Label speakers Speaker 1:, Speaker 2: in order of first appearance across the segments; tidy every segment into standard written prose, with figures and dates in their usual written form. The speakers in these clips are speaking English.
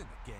Speaker 1: to the game.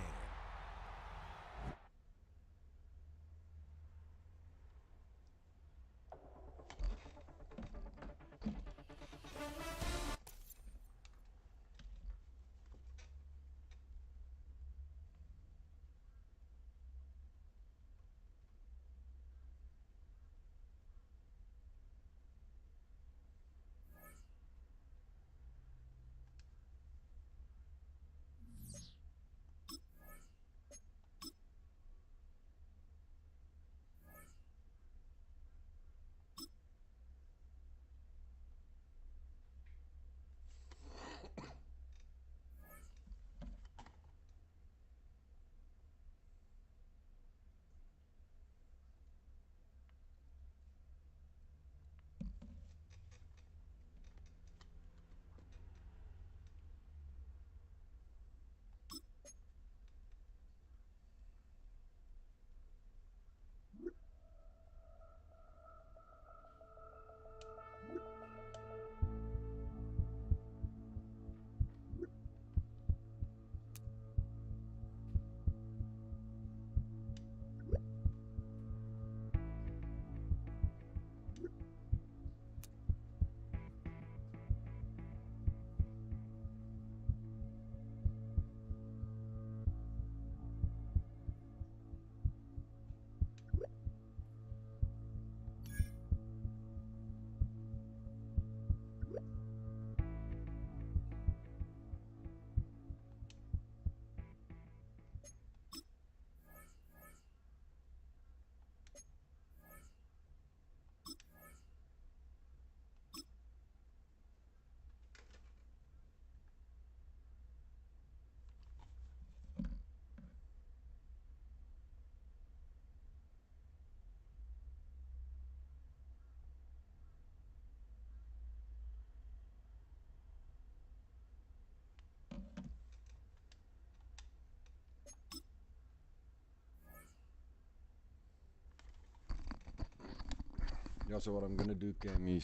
Speaker 2: Yeah, so what I'm gonna do, Cam, is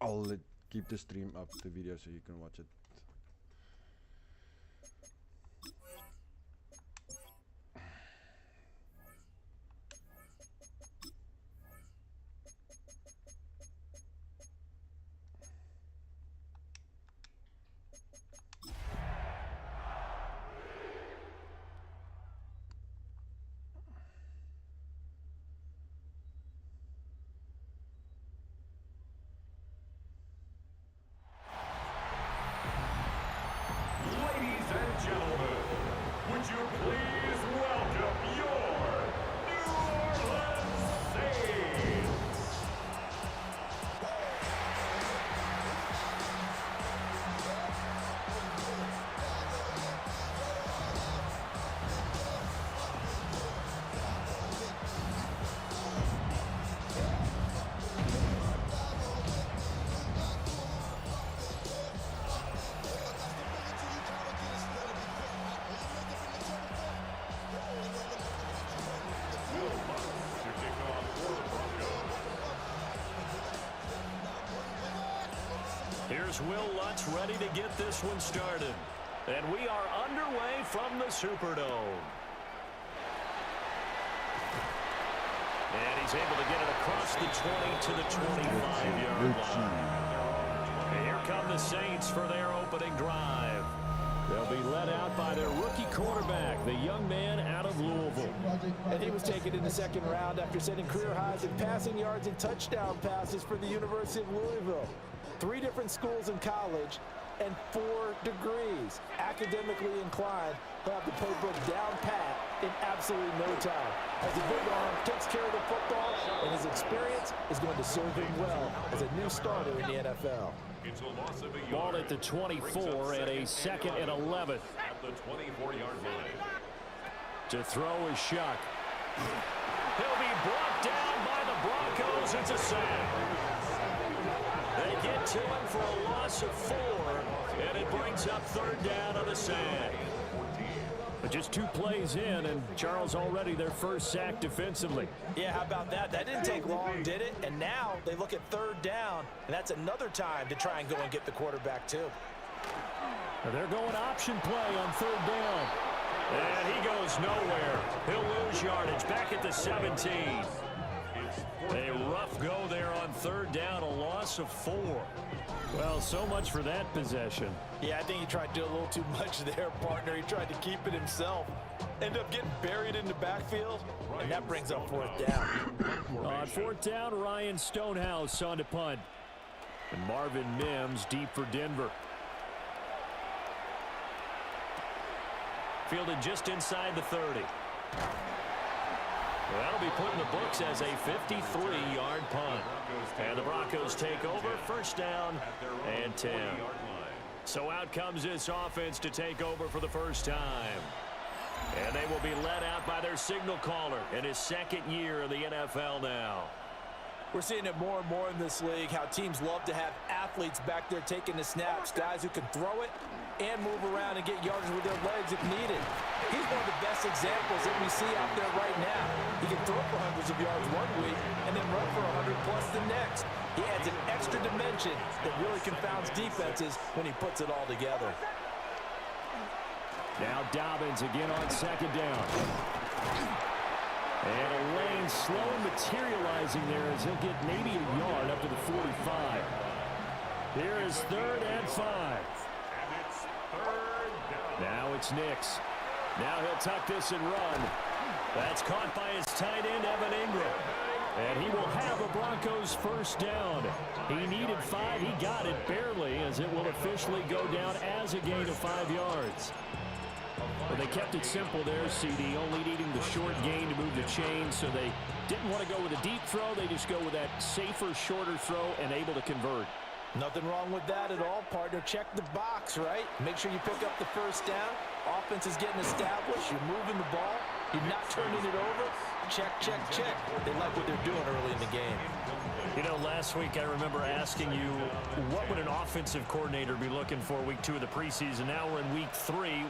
Speaker 2: I'll keep the stream up, the video, so you can watch it.
Speaker 3: Here's Will Lutz ready to get this one started. And we are underway from the Superdome. And he's able to get it across the 20 to the 25-yard line. And here come the Saints for their opening drive. They'll be led out by their rookie quarterback, the young man out of Louisville.
Speaker 4: And he was taken in the second round after setting career highs in passing yards and touchdown passes for the University of Louisville. 3 different schools in college and 4 degrees. Academically inclined, he'll have the playbook down pat in absolutely no time. As a big arm, takes care of the football, and his experience is going to serve him well as a new starter in the NFL.
Speaker 3: Ball at the 24 and a 2nd and 11.
Speaker 5: At the 24-yard line.
Speaker 3: To throw is Shuck. He'll be brought down by the Broncos. It's a sack. They get to him for a loss of 4, and it brings up 3rd down on the sack. But just 2 plays in, and Charles already their first sack defensively.
Speaker 4: Yeah, how about that? That didn't take long, did it? And now they look at 3rd down, and that's another time to try and go and get the quarterback too.
Speaker 3: They're going option play on third down. And he goes nowhere. He'll lose yardage back at the 17. A rough go there on third down, a loss of 4. Well, so much for that possession.
Speaker 4: Yeah, I think he tried to do a little too much there, partner. He tried to keep it himself. End up getting buried in the backfield, and that brings up fourth down.
Speaker 3: On fourth down, Ryan Stonehouse on to punt. And Marvin Mims deep for Denver. Fielded just inside the 30. Well, that'll be put in the books as a 53-yard punt. And the Broncos take over, first down and 10. So out comes this offense to take over for the first time. And they will be led out by their signal caller in his second year in the NFL now.
Speaker 4: We're seeing it more and more in this league, how teams love to have athletes back there taking the snaps, guys who can throw it and move around and get yardage with their legs if needed. He's one of the best examples that we see out there right now. He can throw for hundreds of yards one week and then run for 100-plus the next. He adds an extra dimension that really confounds defenses when he puts it all together.
Speaker 3: Now Dobbins again on second down. And a lane slow materializing there as he'll get maybe a yard up to the 45. Here is third and 5. Now it's Nix. Now he'll tuck this and run. That's caught by his tight end, Evan Ingram. And he will have a Broncos first down. He needed 5. He got it barely, as it will officially go down as a gain of 5 yards. Well, they kept it simple there, CD, only needing the short gain to move the chain, so they didn't want to go with a deep throw. They just go with that safer, shorter throw and able to convert.
Speaker 4: Nothing wrong with that at all, partner. Check the box, right? Make sure you pick up the first down. Offense is getting established. You're moving the ball. You're not turning it over. Check, check, check. They like what they're doing early in the game.
Speaker 3: You know, last week I remember asking you, what would an offensive coordinator be looking for week 2 of the preseason? Now we're in week 3.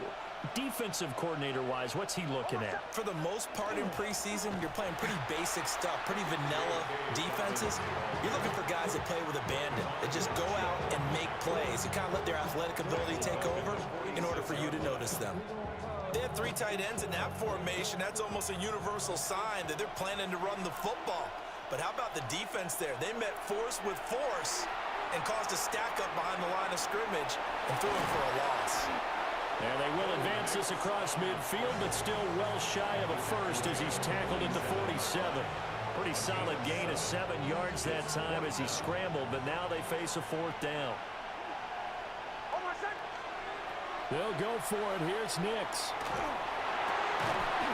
Speaker 3: Defensive coordinator-wise, what's he looking at?
Speaker 4: For the most part in preseason, you're playing pretty basic stuff, pretty vanilla defenses. You're looking for guys that play with abandon, that just go out and make plays, and kind of let their athletic ability take over in order for you to notice them. They have 3 tight ends in that formation. That's almost a universal sign that they're planning to run the football. But how about the defense there? They met force with force and caused a stack up behind the line of scrimmage and threw him for a loss.
Speaker 3: And they will advance this across midfield, but still well shy of a first as he's tackled at the 47. Pretty solid gain of 7 yards that time as he scrambled, but now they face a fourth down. They'll go for it. Here's Nix.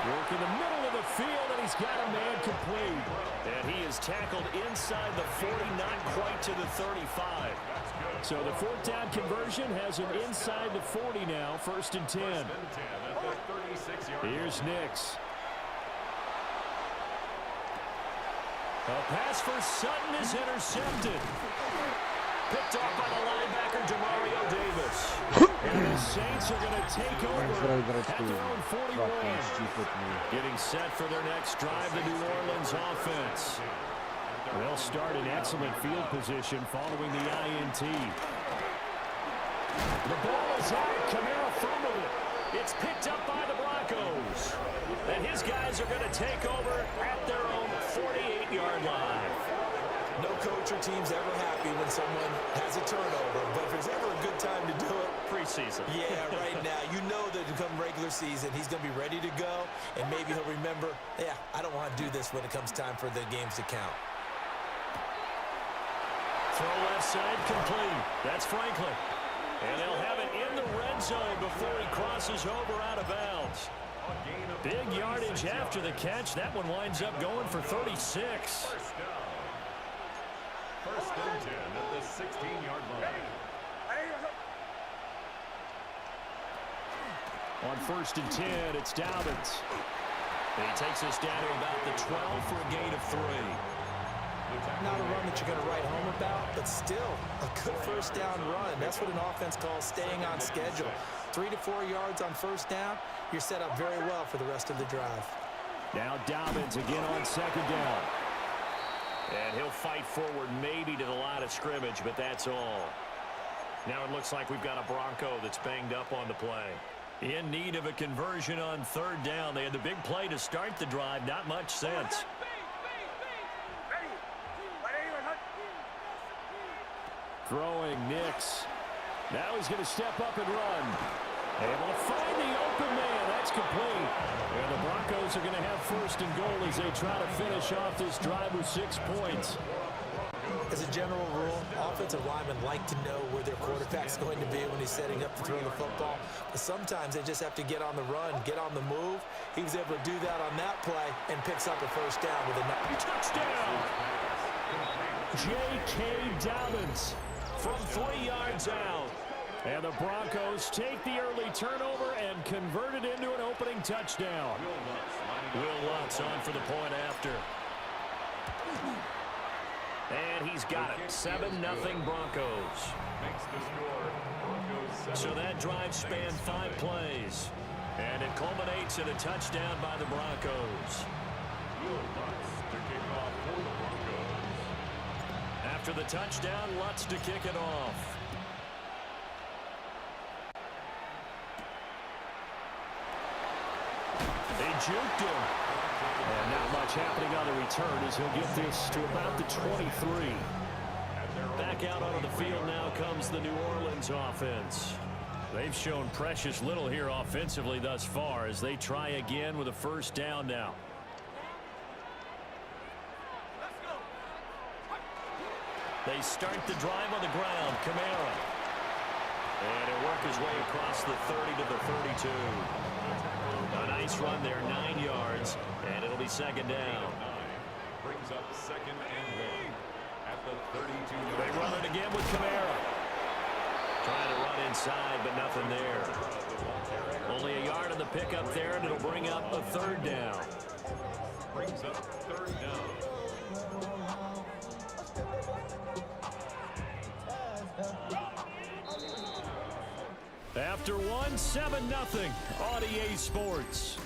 Speaker 3: Work in the middle of the field, and he's got a man complete. And he is tackled inside the 40, not quite to the 35. So the fourth down conversion has him inside the 40 now, first and 10. Here's Nix. A pass for Sutton is intercepted. Picked off by the linebacker, Demario Davis. And the Saints are going to take over at their own 41. Getting set for their next drive, the New Orleans offense. They'll start in excellent field position following the INT. The ball is out. Kamara fumbled it. It's picked up by the Broncos. And his guys are going to take over at their own 48-yard line.
Speaker 4: No coach or team's ever happy when someone has a turnover, but if there's ever a good time to do it,
Speaker 3: preseason.
Speaker 4: Yeah, right now. You know that come regular season, he's going to be ready to go, and maybe he'll remember, yeah, I don't want to do this when it comes time for the games to count.
Speaker 3: Throw left side complete. That's Franklin. And they'll have it in the red zone before he crosses over out of bounds. Big yardage after the catch. That one winds up going for 36.
Speaker 5: First and 10 at the 16-yard line.
Speaker 3: On first and 10, it's Dobbins. And he takes us down to about the 12 for a gain of 3.
Speaker 4: Not a run that you're going to write home about, but still a good first down run. That's what an offense calls staying on schedule. 3 to 4 yards on first down, you're set up very well for the rest of the drive.
Speaker 3: Now Dobbins again on second down. And he'll fight forward maybe to the line of scrimmage, but that's all. Now it looks like we've got a Bronco that's banged up on the play. In need of a conversion on third down. They had the big play to start the drive. Not much sense. Throwing Nix. Now he's going to step up and run. Able to find the open man. That's complete. And the Broncos are going to have first and goal as they try to finish off this drive with 6 points.
Speaker 4: As a general rule, offensive linemen like to know where their quarterback's going to be when he's setting up to throw the football. But sometimes they just have to get on the run, get on the move. He was able to do that on that play and picks up a first down with a
Speaker 3: touchdown. J.K. Dobbins from 3 yards out. And the Broncos take the early turnover and convert it into an opening touchdown. Will Lutz on for the point after. And he's got it. 7-0 Broncos. So that drive spanned 5 plays. And it culminates in a touchdown by the Broncos. After the touchdown, Lutz to kick it off. They juked him. And not much happening on the return as he'll get this to about the 23. Back out onto the field now comes the New Orleans offense. They've shown precious little here offensively thus far as they try again with a first down now. They start the drive on the ground. Kamara. And he'll work his way across the 30 to the 32. A nice run there, 9 yards, and it'll be second down.
Speaker 5: Brings up second and 1 at the 32.
Speaker 3: They run it again with Kamara. Trying to run inside, but nothing there. Only a yard on the pickup there, and it'll bring up a third down.
Speaker 5: Brings up third down.
Speaker 3: After 7-0 on EA Sports.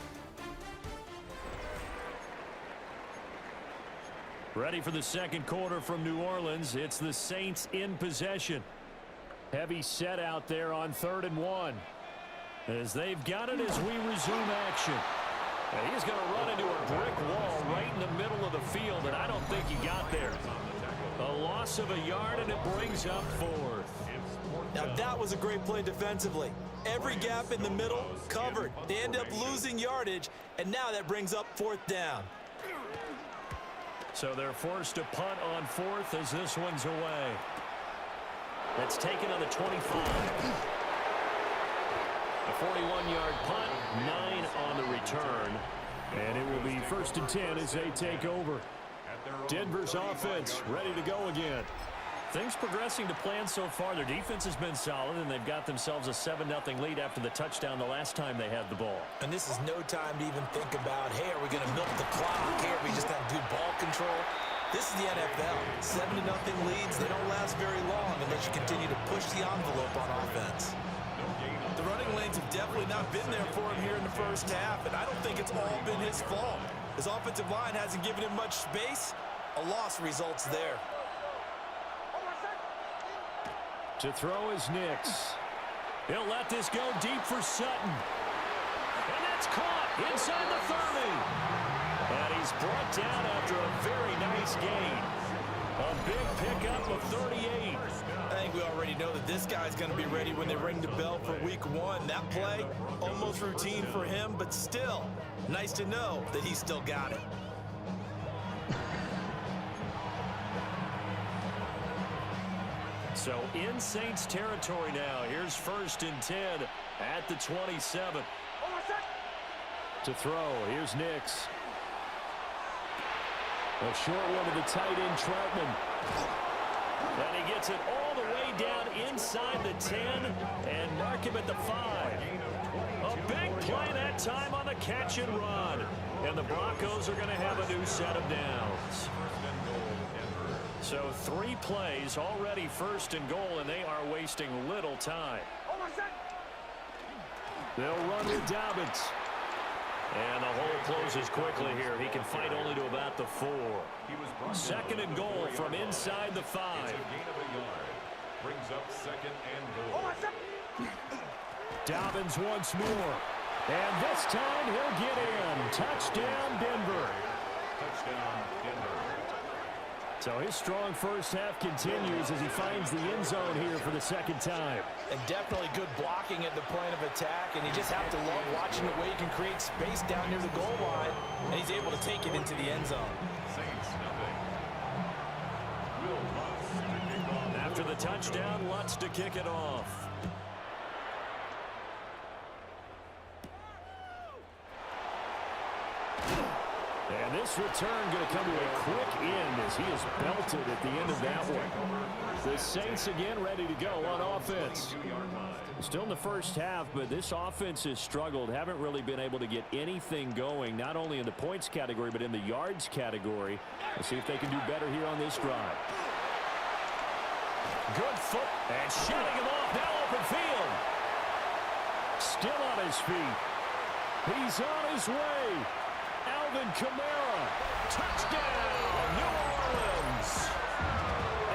Speaker 3: Ready for the second quarter from New Orleans. It's the Saints in possession. Heavy set out there on 3rd and 1. As they've got it as we resume action. And he's going to run into a brick wall right in the middle of the field, and I don't think he got there. A loss of a yard, and it brings up 4th.
Speaker 4: Now that was a great play defensively. Every gap in the middle covered. They end up losing yardage, and now that brings up 4th down.
Speaker 3: So they're forced to punt on 4th as this one's away. That's taken on the 25. A 41-yard punt, 9 on the return. And it will be 1st and 10 as they take over. Denver's offense ready to go again. Things progressing to plan so far. Their defense has been solid, and they've got themselves a 7-0 lead after the touchdown the last time they had the ball.
Speaker 4: And this is no time to even think about, hey, are we going to milk the clock? Hey, are we just going to do ball control? This is the NFL. 7-0 leads, they don't last very long unless you continue to push the envelope on offense. The running lanes have definitely not been there for him here in the first half, and I don't think it's all been his fault. His offensive line hasn't given him much space. A loss results there.
Speaker 3: To throw is Nix. He'll let this go deep for Sutton. And that's caught inside the 30. And he's brought down after a very nice gain. A big pickup of 38.
Speaker 4: I think we already know that this guy's going to be ready when they ring the bell for week 1. That play, almost routine for him, but still, nice to know that he's still got it.
Speaker 3: So in Saints territory now. Here's 1st and 10 at the 27. To throw, here's Nix. A short one to the tight end, Troutman. And he gets it all the way down inside the 10 and mark him at the 5. A big play that time on the catch and run. And the Broncos are going to have a new set of downs. So 3 plays already 1st and goal, and they are wasting little time. They'll run with Dobbins. And the hole closes quickly here. He can fight only to about the 4. 2nd and goal from inside the 5.
Speaker 5: brings up second and goal.
Speaker 3: Dobbins once more. And this time he'll get in. Touchdown, Denver.
Speaker 5: Touchdown, Denver.
Speaker 3: So his strong first half continues as he finds the end zone here for the second time.
Speaker 4: And definitely good blocking at the point of attack, and you just have to love watching the way he can create space down near the goal line, and he's able to take it into the end zone.
Speaker 5: Saints nothing. Will Lutz to kick off.
Speaker 3: After the touchdown, Lutz to kick it off. And this return going to come to a quick end as he is belted at the end of that one. The Saints again ready to go on offense. Still in the first half, but this offense has struggled. Haven't really been able to get anything going, not only in the points category, but in the yards category. Let's see if they can do better here on this drive. Good foot, and shutting him off, now open field. Still on his feet. He's on his way. Alvin Kamara, touchdown, New Orleans.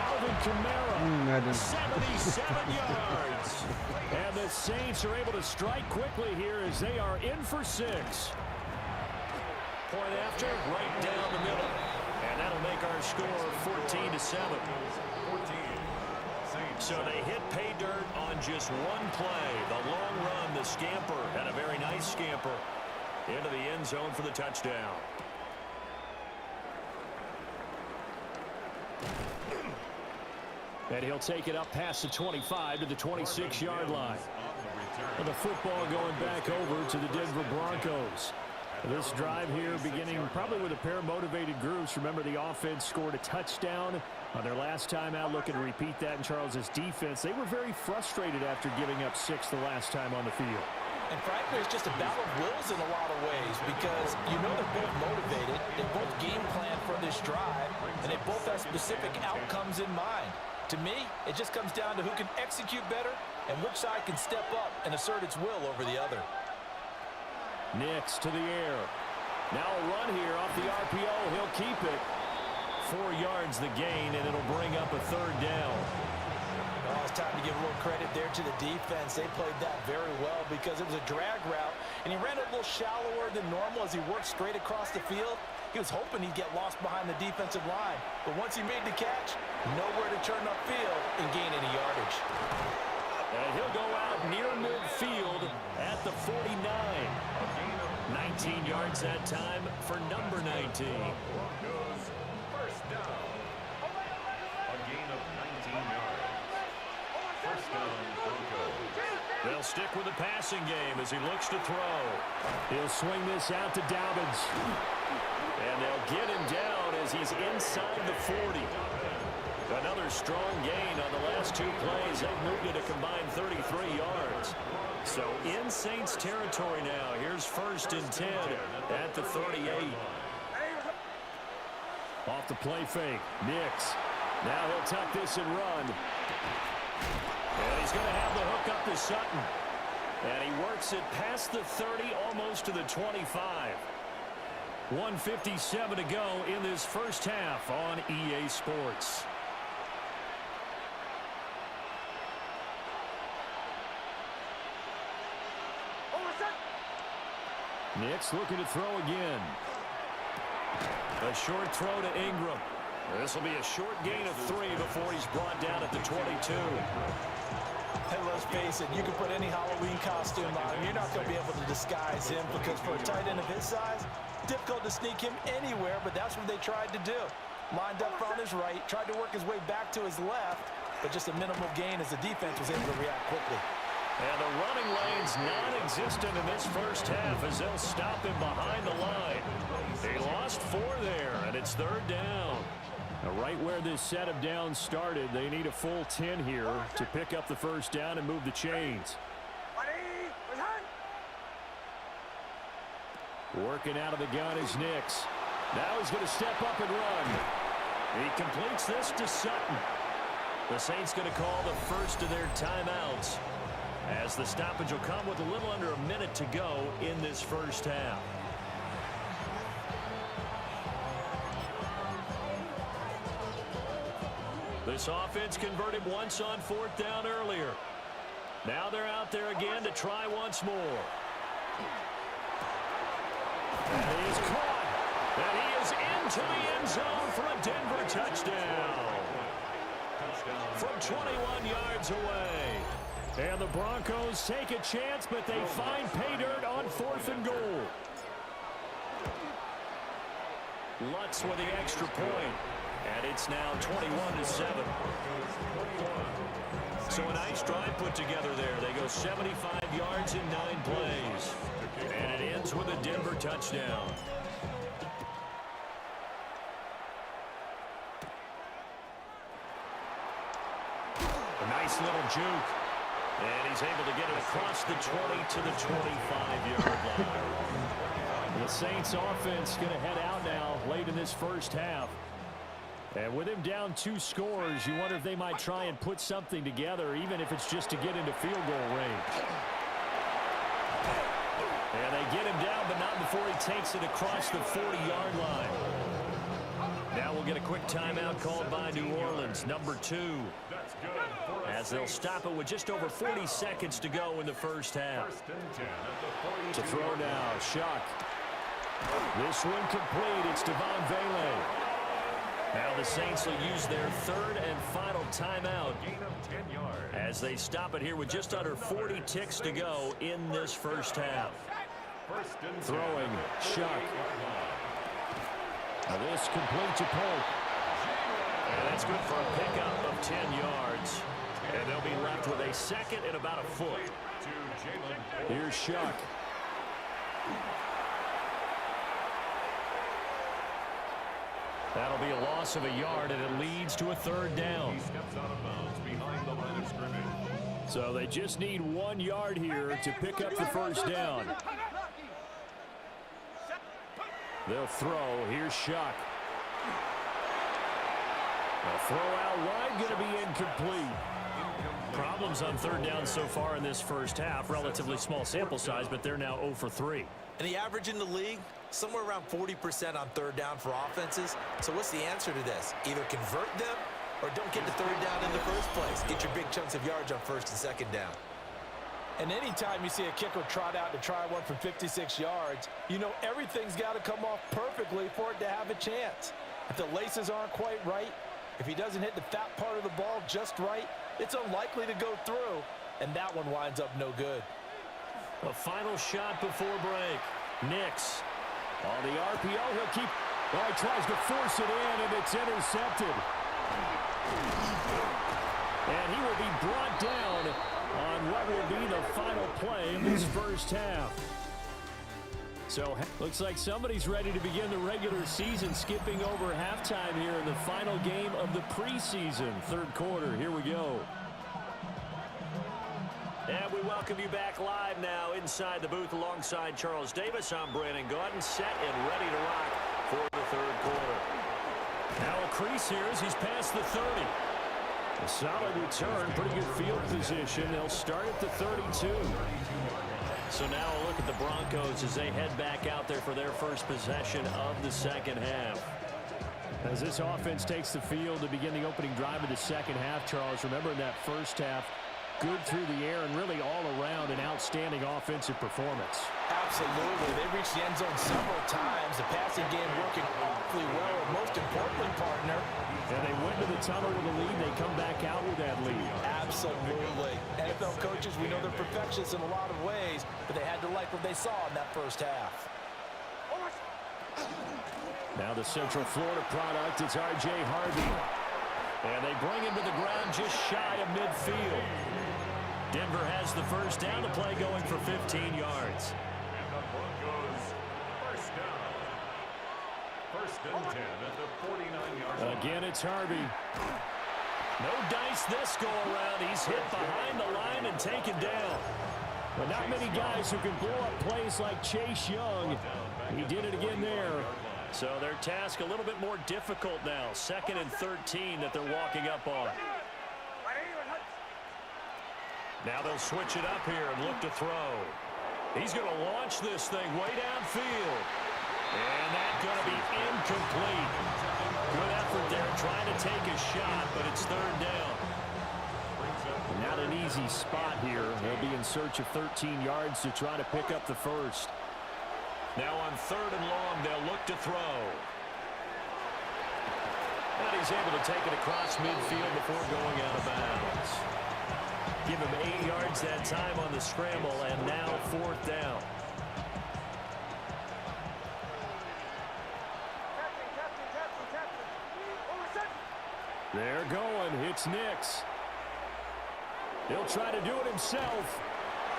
Speaker 3: Alvin Kamara, 77 yards. And the Saints are able to strike quickly here as they are in for 6. Point after, right down the middle. And that'll make our score 14-7. So they hit pay dirt on just one play. The long run, the scamper, and a very nice scamper into the end zone for the touchdown. And he'll take it up past the 25 to the 26-yard line. And the football going back over to the Denver Broncos. This drive here beginning probably with a pair of motivated groups. Remember, the offense scored a touchdown on their last time out. Looking to repeat that in Charles's defense. They were very frustrated after giving up 6 the last time on the field.
Speaker 4: And frankly, it's just a battle of wills in a lot of ways because you know they're both motivated, they both game plan for this drive, and they both have specific outcomes in mind. To me, it just comes down to who can execute better and which side can step up and assert its will over the other.
Speaker 3: Nix to the air. Now a run here off the RPO. He'll keep it. 4 yards the gain, and it'll bring up a 3rd down.
Speaker 4: Oh, it's time to give a little credit there to the defense. They played that very well because it was a drag route, and he ran a little shallower than normal as he worked straight across the field. He was hoping he'd get lost behind the defensive line, but once he made the catch, nowhere to turn upfield and gain any yardage.
Speaker 3: And he'll go out near midfield at the 49. 19 yards that time for number 19.
Speaker 5: Broncos first down. A gain of 19 yards. First down, Broncos.
Speaker 3: They'll stick with the passing game as he looks to throw. He'll swing this out to Dobbins. And they'll get him down as he's inside the 40. Another strong gain on the last 2 plays. They've moved it a combined 33 yards. So in Saints territory now. Here's 1st and 10 at the 38. Off the play fake. Nix. Now he'll tuck this and run. And he's going to have the hook up to Sutton. And he works it past the 30, almost to the 25. 1:57 to go in this first half on EA Sports. Nix looking to throw again. A short throw to Ingram. This will be a short gain of 3 before he's brought down at the 22.
Speaker 4: And let's face it, you can put any Halloween costume on him. You're not going to be able to disguise him because for a tight end of his size, difficult to sneak him anywhere, but that's what they tried to do. Lined up on his right, tried to work his way back to his left, but just a minimal gain as the defense was able to react quickly.
Speaker 3: And the running lane's non-existent in this first half as they'll stop him behind the line. They lost 4 there, and it's 3rd down. Now, right where this set of downs started, they need a full 10 here to pick up the first down and move the chains. Working out of the gun is Nix. Now he's going to step up and run. He completes this to Sutton. The Saints going to call the first of their timeouts, as the stoppage will come with a little under a minute to go in this first half. The This offense converted once on 4th down earlier. Now they're out there again to try once more. And he is caught. And he is into the end zone for a Denver touchdown. From 21 yards away. And the Broncos take a chance, but they find pay dirt on 4th and goal. Lutz with the extra point. And it's now 21-7. So a nice drive put together there. They go 75 yards in 9 plays. And it ends with a Denver touchdown. A nice little juke. And he's able to get it across the 20 to the 25-yard line. The Saints offense going to head out now late in this first half. And with him down 2 scores, you wonder if they might try and put something together, even if it's just to get into field goal range. And they get him down, but not before he takes it across the 40-yard line. Now we'll get a quick timeout called by New Orleans, number 2. As they'll stop it with just over 40 seconds to go in the first half. To throw now, Shuck. This one complete. It's Devon Vele. Now the Saints will use their 3rd and final timeout as they stop it here with just under 40 ticks to go in this first half. Throwing, Shuck. Now this complete to Polk. And that's good for a pickup of 10 yards. And they'll be left with a 2nd and about a foot. Here's Shuck. That'll be a loss of a yard, and it leads to a 3rd down. So they just need 1 yard here to pick up the first down. They'll throw. Here's Shuck. A throw out wide, going to be incomplete. Problems on 3rd down so far in this first half. Relatively small sample size, but they're now 0 for 3.
Speaker 4: And the average in the league, somewhere around 40% on 3rd down for offenses. So what's the answer to this? Either convert them or don't get the 3rd down in the first place. Get your big chunks of yards on 1st and 2nd down. And anytime you see a kicker trot out to try one from 56 yards, you know everything's got to come off perfectly for it to have a chance. If the laces aren't quite right, if he doesn't hit the fat part of the ball just right, it's unlikely to go through, and that one winds up no good.
Speaker 3: A final shot before break. Nix. On the RPO, he'll keep... Well, he tries to force it in, and it's intercepted. And he will be brought down on what will be the final play of this first half. So, looks like somebody's ready to begin the regular season, skipping over halftime here in the final game of the preseason. 3rd quarter, here we go. And we welcome you back live now inside the booth alongside Charles Davis. I'm Brandon Gaudin, set and ready to rock for the 3rd quarter. Now a crease here as he's past the 30. A solid return, pretty good field position. They'll start at the 32. So now a look at the Broncos as they head back out there for their first possession of the second half. As this offense takes the field to begin the opening drive of the second half, Charles, remember in that first half, good through the air and really all around an outstanding offensive performance.
Speaker 4: Absolutely. They reached the end zone several times. The passing game working awfully well. And most importantly, partner.
Speaker 3: And they went to the tunnel with a lead. They come back out with that lead.
Speaker 4: Absolutely. NFL coaches, we know they're perfectionists in a lot of ways, but they had to like what they saw in that first half.
Speaker 3: Now the Central Florida product, it's R.J. Harvey. And they bring him to the ground just shy of midfield. Denver has the first down to play, going for 15 yards.
Speaker 5: And the Broncos first down. 1st and 10 at the 49-yard line.
Speaker 3: Again, it's Harvey. No dice this go-around. He's hit behind the line and taken down. But not many guys who can blow up plays like Chase Young. He did it again there. So their task a little bit more difficult now. 2nd and 13 that they're walking up on. Now they'll switch it up here and look to throw. He's going to launch this thing way downfield. And that's going to be incomplete. Good effort there trying to take a shot, but it's third down. Not an easy spot here. They'll be in search of 13 yards to try to pick up the first. Now on third and long, they'll look to throw. And he's able to take it across midfield before going out of bounds. Give him 8 yards that time on the scramble, and now fourth down. They're going. It's Nix. He'll try to do it himself.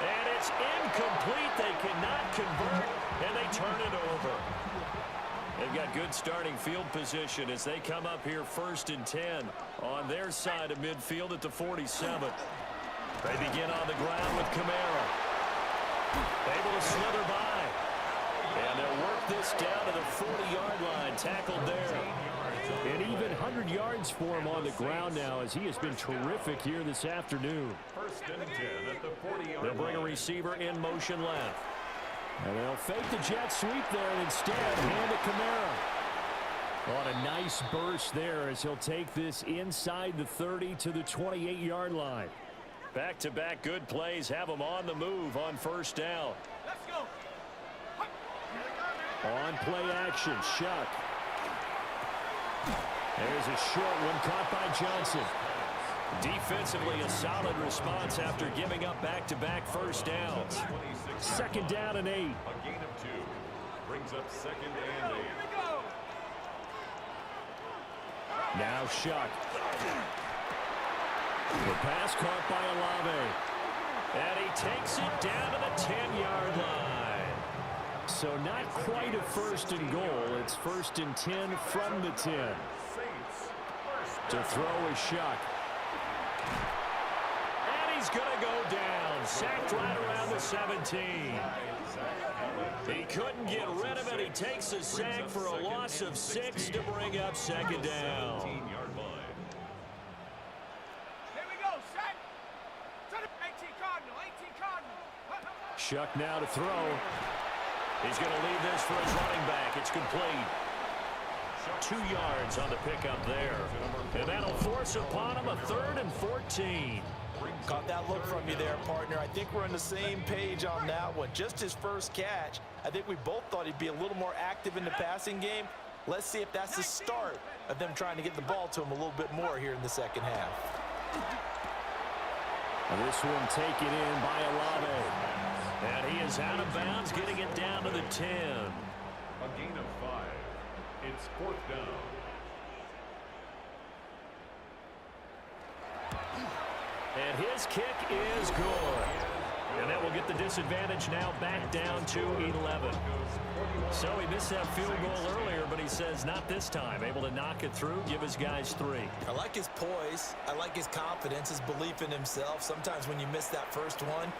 Speaker 3: And it's incomplete. They cannot convert, and they turn it over. They've got good starting field position as they come up here first and 10 on their side of midfield at the 47. They begin on the ground with Kamara. Able to slither by. And they'll work this down to the 40-yard line. Tackled there. An even 100 yards for him on the ground now as he has been terrific here this afternoon.
Speaker 5: First and 10 at the 40-yard line.
Speaker 3: They'll bring a receiver in motion left. And they'll fake the jet sweep there and instead hand it Kamara. On a nice burst there as he'll take this inside the 30 to the 28-yard line. Back-to-back good plays have him on the move on first down.
Speaker 1: Let's go.
Speaker 3: On play action, Shuck. There's a short one caught by Johnson. Defensively, a solid response after giving up back-to-back first downs. Second down and 8.
Speaker 5: A gain of 2. Brings up second and 8.
Speaker 3: Now Shuck. The pass caught by Olave. And he takes it down to the 10-yard line. So not quite a first and goal. It's first and 10 from the 10. To throw is Shuck. And he's going to go down. Sacked right around the 17. He couldn't get rid of it. He takes a sack for a loss of 6 to bring up second down.
Speaker 5: 17-yard line.
Speaker 1: Here we go, set. 18 Cardinal, 18 Cardinal.
Speaker 3: Shuck now to throw. He's going to leave this for his running back. It's complete. 2 yards on the pickup there. And that'll force upon him a third and 14.
Speaker 4: Caught that look from you there, partner. I think we're on the same page on that one. Just his first catch. I think we both thought he'd be a little more active in the passing game. Let's see if that's the start of them trying to get the ball to him a little bit more here in the second half.
Speaker 3: And this one taken in by Olave. And he is out of bounds, getting it down to the 10.
Speaker 5: A gain of 5. It's fourth down.
Speaker 3: And his kick is good. And that will get the disadvantage now back down to 11. So he missed that field goal earlier, but he says not this time. Able to knock it through, give his guys 3.
Speaker 4: I like his poise. I like his confidence, his belief in himself. Sometimes when you miss that first one,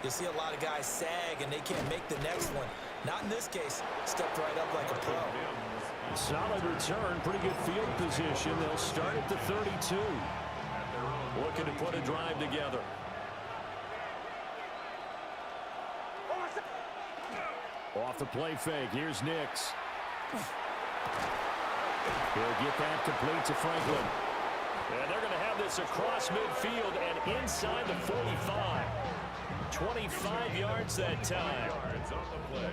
Speaker 4: you see a lot of guys sag and they can't make the next one. Not in this case. Stepped right up like a pro.
Speaker 3: Solid return, pretty good field position. They'll start at the 32. Looking to put a drive together. Off the play fake, here's Nix. He'll get that complete to Franklin. And they're going to have this across midfield and inside the 45. 25 yards that time.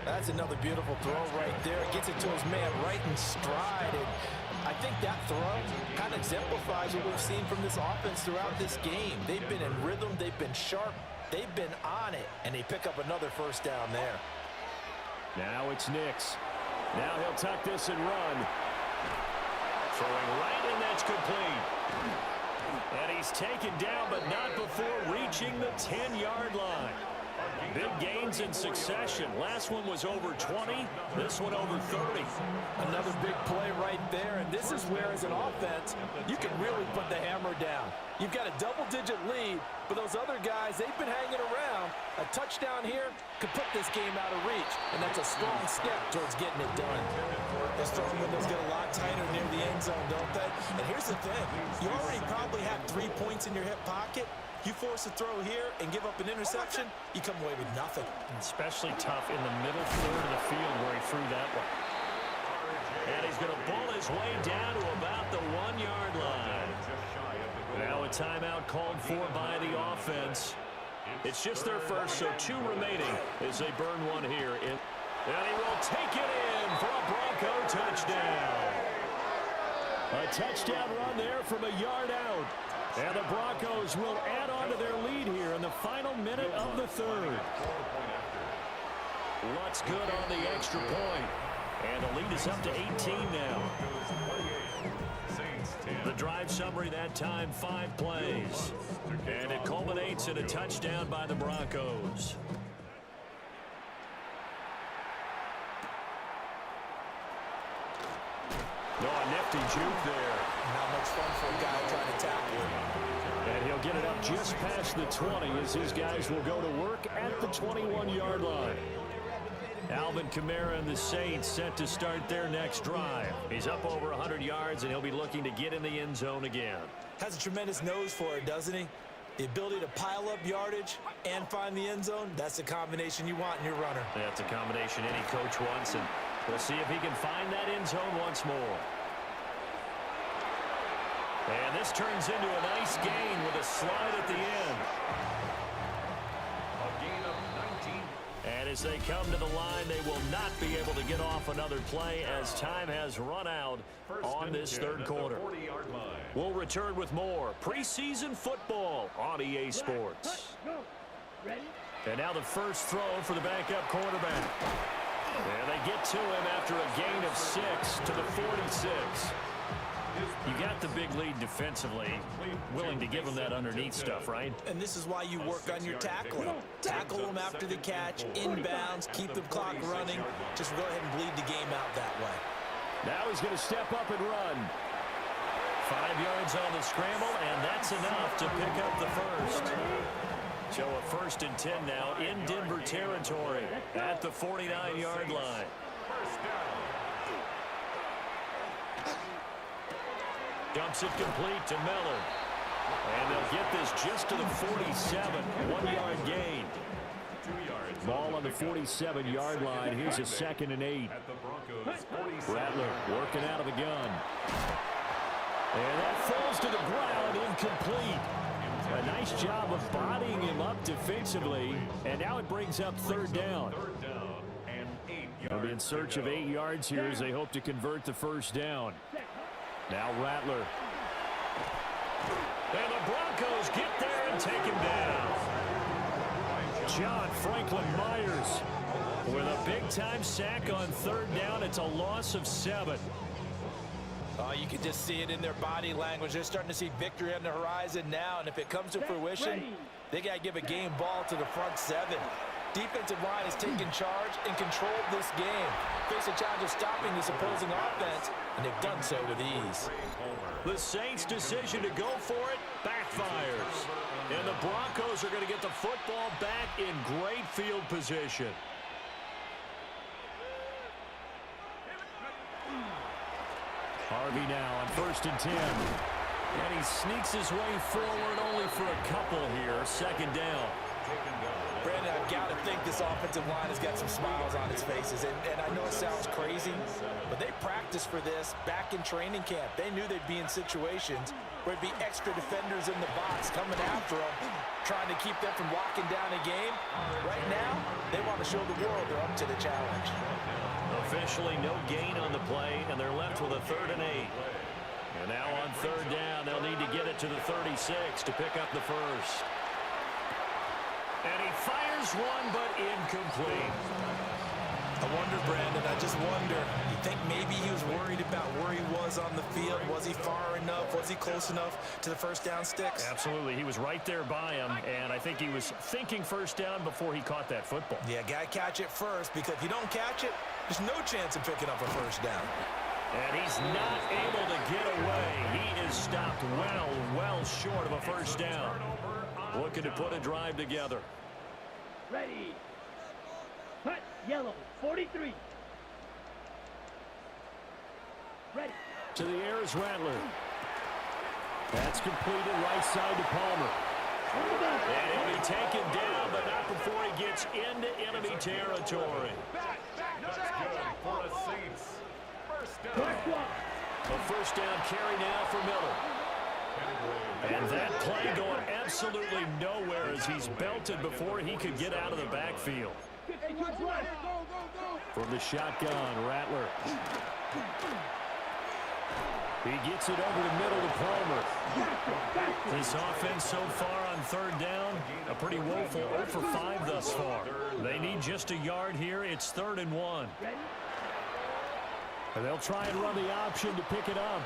Speaker 4: That's another beautiful throw right there. Gets it to his man right in stride. And I think that throw kind of exemplifies what we've seen from this offense throughout this game. They've been in rhythm. They've been sharp. They've been on it. And they pick up another first down there.
Speaker 3: Now it's Nix. Now he'll tuck this and run. Throwing right in, that's complete. And he's taken down, but not before reaching the 10-yard line. Big gains in succession. Last one was over 20. This one over 30.
Speaker 4: Another big play right there. And this is where, as an offense, you can really put the hammer down. You've got a double-digit lead, but those other guys, they've been hanging around. A touchdown here could put this game out of reach, and that's a strong step towards getting it done. Those throwing windows get a lot tighter near the end zone, don't they? And here's the thing. You already probably have 3 points in your hip pocket. You force a throw here and give up an interception, you come away with nothing.
Speaker 3: Especially tough in the middle third of the field where he threw that one. And he's going to bull his way down to about the 1-yard line. Now a timeout called for by the offense. It's just their first, so 2 remaining as they burn one here. And he will take it in for a Bronco touchdown. A touchdown run there from a yard out. And the Broncos will add on to their lead here in the final minute of the third. What's good on the extra point? And the lead is up to 18 now. The drive summary that time, 5 plays. And it culminates in a touchdown by the Broncos. A nifty juke there.
Speaker 4: Not much fun for a guy trying to tackle him.
Speaker 3: And he'll get it up just past the 20 as his guys will go to work at the 21-yard line. Alvin Kamara and the Saints set to start their next drive. He's up over 100 yards, and he'll be looking to get in the end zone again.
Speaker 4: Has a tremendous nose for it, doesn't he? The ability to pile up yardage and find the end zone, that's the combination you want in your runner.
Speaker 3: That's a combination any coach wants, and we'll see if he can find that end zone once more. And this turns into a nice gain with a slide at the end.
Speaker 5: A gain of 19.
Speaker 3: And as they come to the line, they will not be able to get off another play as time has run out on this third quarter. We'll return with more preseason football on EA Sports. And now the first throw for the backup quarterback. And they get to him after a gain of 6 to the 46. You got the big lead defensively, willing to give him that underneath stuff, right?
Speaker 4: And this is why you work on your tackling. Tackle them after the catch, inbounds, keep the clock running. Just go ahead and bleed the game out that way.
Speaker 3: Now he's going to step up and run. 5 yards on the scramble, and that's enough to pick up the first. So a 1st and 10 now in Denver territory at the 49-yard line. Dumps it complete to Miller. And they'll get this just to the 47. 1-yard gain. Ball on the 47-yard line. Here's a 2nd and 8. Rattler working out of the gun. And that falls to the ground, incomplete. A nice job of bodying him up defensively. And now it brings up 3rd down. They'll be in search of 8 yards here as they hope to convert the 1st down. Now Rattler. And the Broncos get there and take him down. John Franklin Myers with a big-time sack on 3rd down. It's a loss of 7.
Speaker 4: You can just see it in their body language. They're starting to see victory on the horizon now, and if it comes to fruition, they got to give a game ball to the front 7. Defensive line has taken charge and controlled this game. Face a challenge of stopping this opposing offense, and they've done so with ease.
Speaker 3: The Saints' decision to go for it backfires. And the Broncos are going to get the football back in great field position. Harvey now on 1st and 10. And he sneaks his way forward only for a couple here. 2nd down.
Speaker 4: Brandon, I've got to think this offensive line has got some smiles on its faces. And I know it sounds crazy, but they practiced for this back in training camp. They knew they'd be in situations where it'd be extra defenders in the box coming after them, trying to keep them from locking down a game. Right now, they want to show the world they're up to the challenge.
Speaker 3: Officially no gain on the play, and they're left with a 3rd and 8. And now on 3rd down, they'll need to get it to the 36 to pick up the first. And he fires one, but incomplete.
Speaker 4: I wonder, Brandon, I just wonder, you think maybe he was worried about where he was on the field? Was he far enough? Was he close enough to the 1st down sticks?
Speaker 3: Absolutely. He was right there by him, and I think he was thinking 1st down before he caught that football.
Speaker 4: Yeah, got to catch it first, because if you don't catch it, there's no chance of picking up a 1st down.
Speaker 3: And he's not able to get away. He is stopped well short of a 1st down. Looking to put a drive together.
Speaker 6: Ready. Cut. Yellow. 43. Ready.
Speaker 3: To the air is Rattler. That's completed right side to Palmer. And he'll be taken down, but not before he gets into enemy territory.
Speaker 5: That's good for a Saints. 1st down.
Speaker 6: squad.
Speaker 3: A first down carry now for Miller. And that play going absolutely nowhere as he's belted before he could get out of the backfield.
Speaker 6: 52 plus.
Speaker 3: From the shotgun, Rattler. He gets it over the middle to Palmer. This offense so far on third down, a pretty woeful 0 for 5 thus far. They need just a yard here. It's 3rd and 1. And they'll try and run the option to pick it up.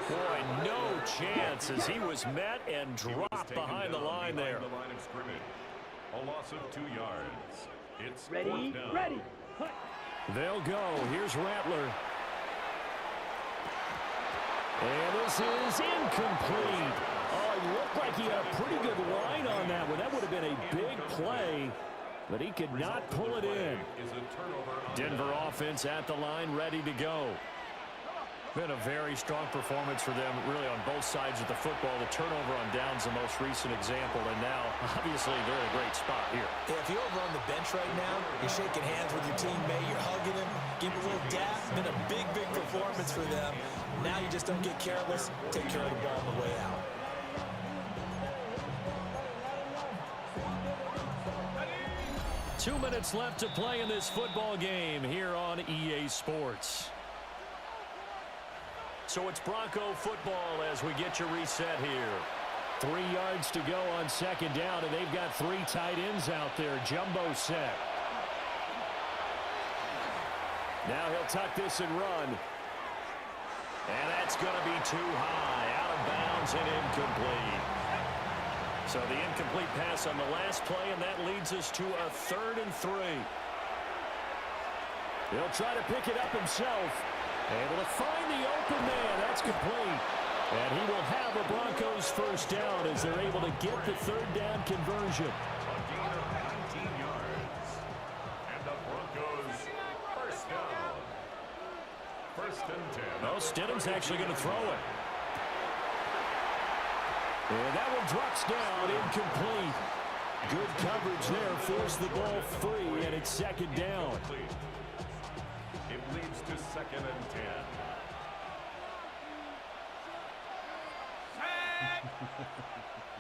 Speaker 3: Boy, no chance as he was met and dropped behind the line there.
Speaker 5: A loss of 2 yards. It's
Speaker 6: Ready,
Speaker 5: 4th down.
Speaker 6: ready. Cut.
Speaker 3: They'll go. Here's Rattler. And this is incomplete. Oh, it looked like he had a pretty good line on that one. That would have been a big play, but he could not pull it in. Denver offense at the line, ready to go. Been a very strong performance for them, really, on both sides of the football. The turnover on downs the most recent example, and now, obviously, they're in a great spot here.
Speaker 4: Yeah, if you're over on the bench right now, you're shaking hands with your teammate, you're hugging him, giving a little dap. Been a big, big performance for them. Now you just don't get careless. Take care of the ball on the way out.
Speaker 3: Two minutes left to play in this football game here on EA Sports. So it's Bronco football as we get you reset here. 3 yards to go on second down, and they've got 3 tight ends out there. Jumbo set. Now he'll tuck this and run. And that's going to be too high. Out of bounds and incomplete. So the incomplete pass on the last play, and that leads us to a 3rd and 3. He'll try to pick it up himself. Able to find the open man. That's complete. And he will have a Broncos first down as they're able to get the 3rd down conversion.
Speaker 5: A gain of 19 yards. And the Broncos first down. 1st and 10.
Speaker 3: Oh, Stidham's actually going to throw it. And that one drops down, incomplete. Good coverage there, forced the ball free, and it's 2nd down.
Speaker 5: It leads to 2nd and 10.
Speaker 1: Set.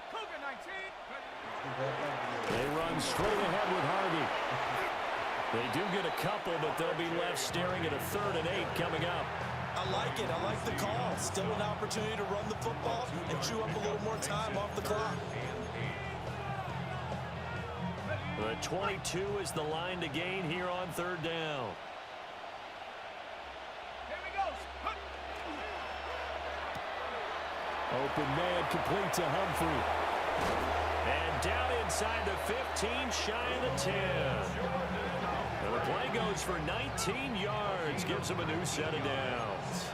Speaker 1: Cougar 19.
Speaker 3: They run straight ahead with Harvey. They do get a couple, but they'll be left staring at a 3rd and 8 coming up.
Speaker 4: I like it. I like the call. Still an opportunity to run the football and chew up a little more time off the clock.
Speaker 3: The 22 is the line to gain here on 3rd down.
Speaker 1: Here we go.
Speaker 3: Open man complete to Humphrey. And down inside the 15, shy of the 10. And the play goes for 19 yards, gives them a new set of downs.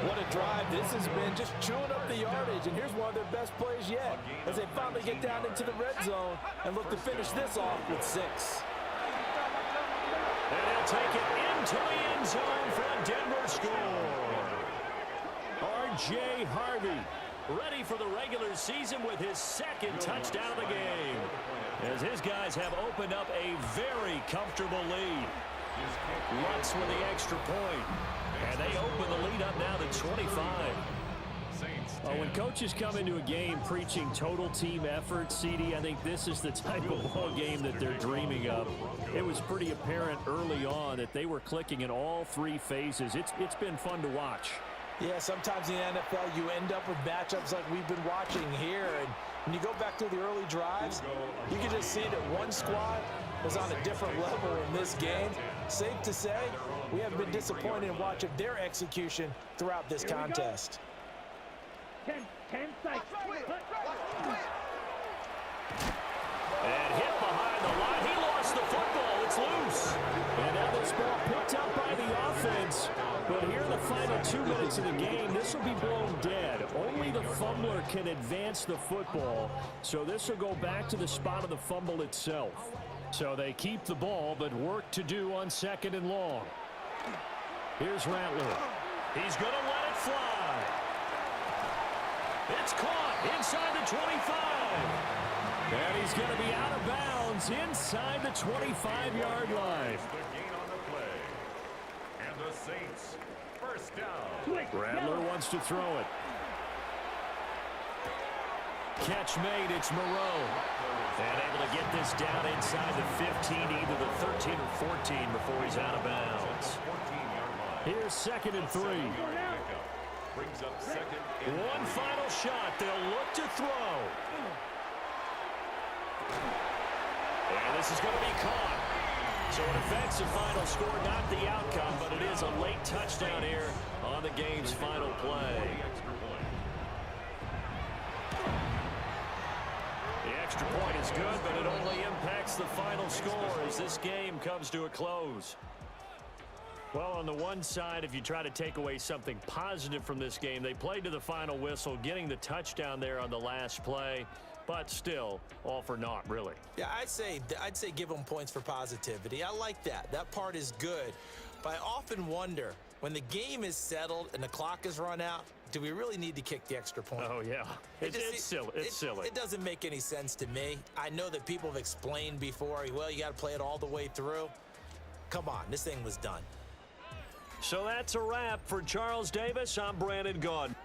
Speaker 4: What a drive this has been, just chewing up the yardage, and here's one of their best plays yet as they finally get down into the red zone and look to finish this off with 6.
Speaker 3: And they'll take it into the end zone for a Denver score. R.J. Harvey ready for the regular season with his 2nd touchdown of the game, as his guys have opened up a very comfortable lead. Lutz with the extra point, and they open the lead up now to 25. When coaches come into a game preaching total team effort, CD, I think this is the type of ball game that they're dreaming of. It was pretty apparent early on that they were clicking in all 3 phases. It's been fun to watch.
Speaker 4: Yeah, sometimes in the NFL you end up with matchups like we've been watching here, and when you go back to the early drives, you can just see that one squad was on a different level in this game. Safe to say, we have been disappointed in watching their execution throughout this contest.
Speaker 6: 10 seconds.
Speaker 3: And hit behind the line. He lost the football. It's loose. And now this ball picked up by the offense. But here in the final 2 minutes of the game, this will be blown dead. Only the fumbler can advance the football. So this will go back to the spot of the fumble itself. So they keep the ball, but work to do on 2nd and long. Here's Rattler. He's going to let it fly. It's caught inside the 25. And he's going to be out of bounds inside the 25-yard line.
Speaker 5: The gain on the play. And the Saints. First down.
Speaker 6: Switch.
Speaker 3: Rattler
Speaker 6: Yellow.
Speaker 3: wants to throw it. Catch made, it's Moreau. And able to get this down inside the 15, either the 13 or 14 before he's out of bounds.
Speaker 5: 14-yard line.
Speaker 3: Here's 2nd and 3.
Speaker 5: Brings up second and
Speaker 3: One final shot. They'll look to throw. And this is going to be caught. So an offensive final score, not the outcome, but it is a late touchdown here on the game's final play.
Speaker 5: extra point.
Speaker 3: The extra point is good, but it only impacts the final score as this game comes to a close. Well, on the one side, if you try to take away something positive from this game, they played to the final whistle, getting the touchdown there on the last play, but still, all for naught, really.
Speaker 4: Yeah, I'd say give them points for positivity. I like that. That part is good. But I often wonder, when the game is settled and the clock is run out, do we really need to kick the extra point?
Speaker 3: Oh, yeah. It's silly. It's silly.
Speaker 4: It doesn't make any sense to me. I know that people have explained before, well, you got to play it all the way through. Come on, this thing was done.
Speaker 3: So that's a wrap for Charles Davis. I'm Brandon Gaudin.